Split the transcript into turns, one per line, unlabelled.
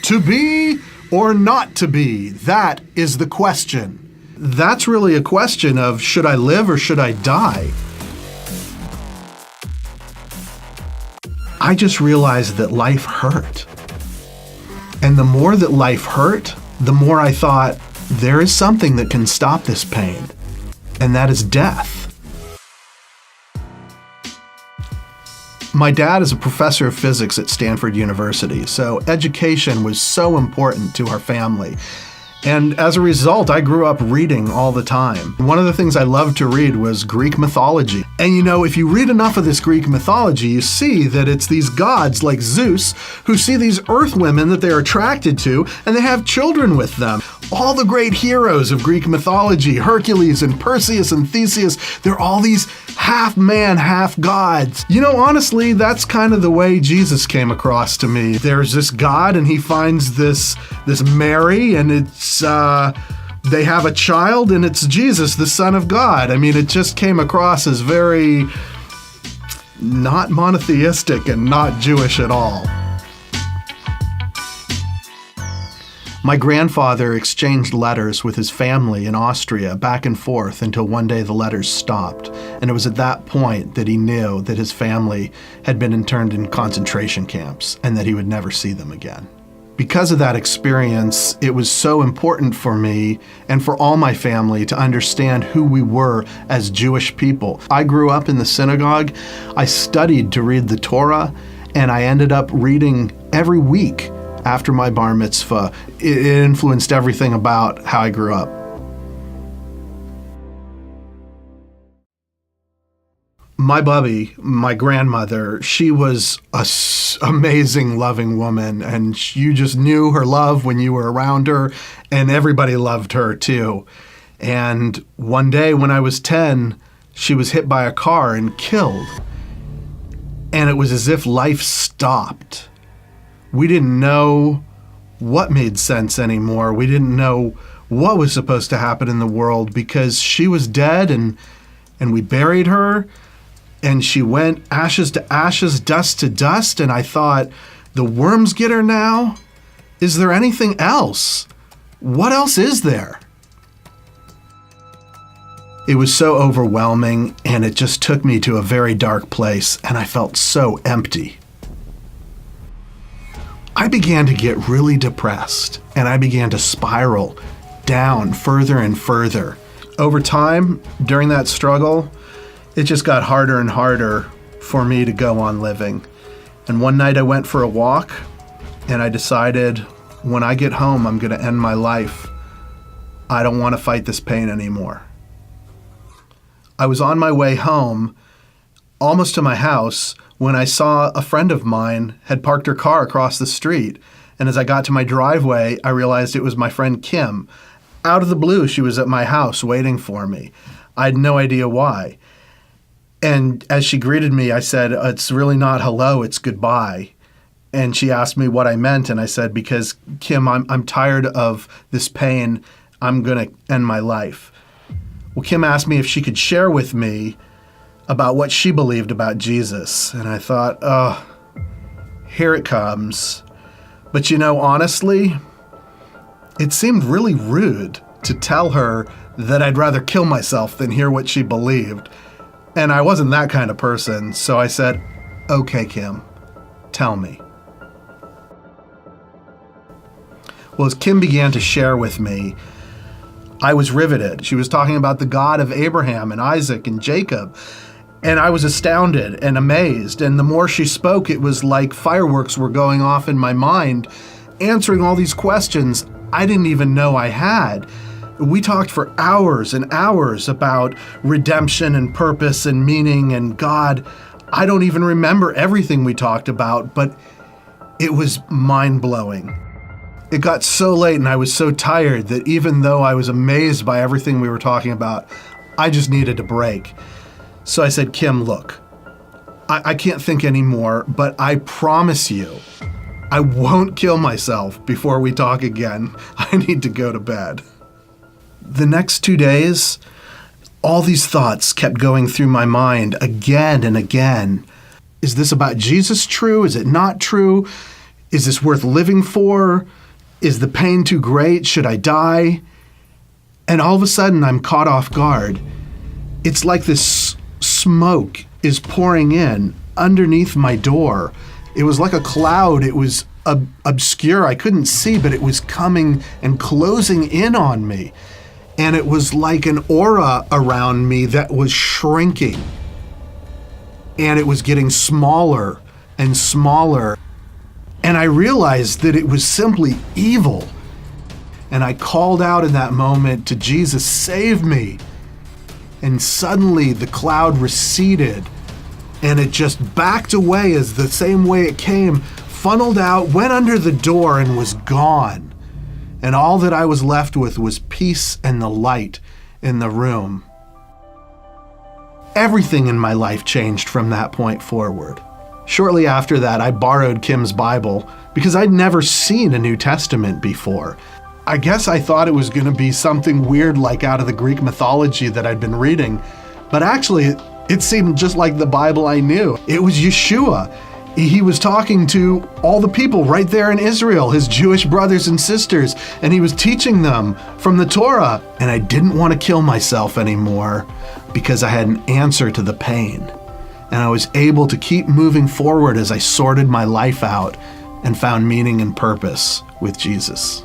To be or not to be? That is the question. That's really a question of, should I live or should I die? I just realized that life hurt. And the more that life hurt, the more I thought, there is something that can stop this pain, and that is death. My dad is a professor of physics at Stanford University, so education was so important to our family. And as a result, I grew up reading all the time. One of the things I loved to read was Greek mythology. And you know, if you read enough of this Greek mythology, you see that it's these gods like Zeus who see these earth women that they're attracted to, and they have children with them. All the great heroes of Greek mythology, Hercules and Perseus and Theseus, they're all these half man, half gods. You know, honestly, that's kind of the way Jesus came across to me. There's this God and he finds this Mary, and it's they have a child, and it's Jesus, the Son of God. I mean, it just came across as very not monotheistic and not Jewish at all. My grandfather exchanged letters with his family in Austria back and forth until one day the letters stopped. And it was at that point that he knew that his family had been interned in concentration camps and that he would never see them again. Because of that experience, it was so important for me and for all my family to understand who we were as Jewish people. I grew up in the synagogue. I studied to read the Torah, and I ended up reading every week after my bar mitzvah. It influenced everything about how I grew up. My bubby, my grandmother, she was an amazing, loving woman, and you just knew her love when you were around her, and everybody loved her too. And one day when I was 10, she was hit by a car and killed. And it was as if life stopped. We didn't know what made sense anymore. We didn't know what was supposed to happen in the world because she was dead, and we buried her, and she went ashes to ashes, dust to dust, and I thought, the worms get her now? Is there anything else? What else is there? It was so overwhelming, and it just took me to a very dark place, and I felt so empty. I began to get really depressed, and I began to spiral down further and further. Over time, during that struggle, it just got harder and harder for me to go on living. And one night I went for a walk, and I decided, when I get home, I'm going to end my life. I don't want to fight this pain anymore. I was on my way home, almost to my house, when I saw a friend of mine had parked her car across the street. And as I got to my driveway, I realized it was my friend Kim. Out of the blue, she was at my house waiting for me. I had no idea why. And as she greeted me, I said, "It's really not hello, it's goodbye." And she asked me what I meant, and I said, "Because Kim, I'm tired of this pain. I'm going to end my life." Well, Kim asked me if she could share with me about what she believed about Jesus. And I thought, oh, here it comes. But you know, honestly, it seemed really rude to tell her that I'd rather kill myself than hear what she believed. And I wasn't that kind of person, so I said, "Okay, Kim, tell me." Well, as Kim began to share with me, I was riveted. She was talking about the God of Abraham and Isaac and Jacob. And I was astounded and amazed. And the more she spoke, it was like fireworks were going off in my mind, answering all these questions I didn't even know I had. We talked for hours and hours about redemption and purpose and meaning and God. I don't even remember everything we talked about, but it was mind-blowing. It got so late and I was so tired that even though I was amazed by everything we were talking about, I just needed a break. So I said, "Kim, look, I can't think anymore, but I promise you, I won't kill myself before we talk again. I need to go to bed." The next 2 days, all these thoughts kept going through my mind again and again. Is this about Jesus true? Is it not true? Is this worth living for? Is the pain too great? Should I die? And all of a sudden, I'm caught off guard. It's like this smoke is pouring in underneath my door. It was like a cloud. It was obscure. I couldn't see, but it was coming and closing in on me. And it was like an aura around me that was shrinking. And it was getting smaller and smaller. And I realized that it was simply evil. And I called out in that moment to Jesus, "Save me." And suddenly the cloud receded and it just backed away as the same way it came, funneled out, went under the door and was gone. And all that I was left with was peace and the light in the room. Everything in my life changed from that point forward. Shortly after that, I borrowed Kim's Bible because I'd never seen a New Testament before. I guess I thought it was going to be something weird like out of the Greek mythology that I'd been reading, but actually it seemed just like the Bible I knew. It was Yeshoua. He was talking to all the people right there in Israel, his Jewish brothers and sisters, and he was teaching them from the Torah. And I didn't want to kill myself anymore because I had an answer to the pain. And I was able to keep moving forward as I sorted my life out and found meaning and purpose with Jesus.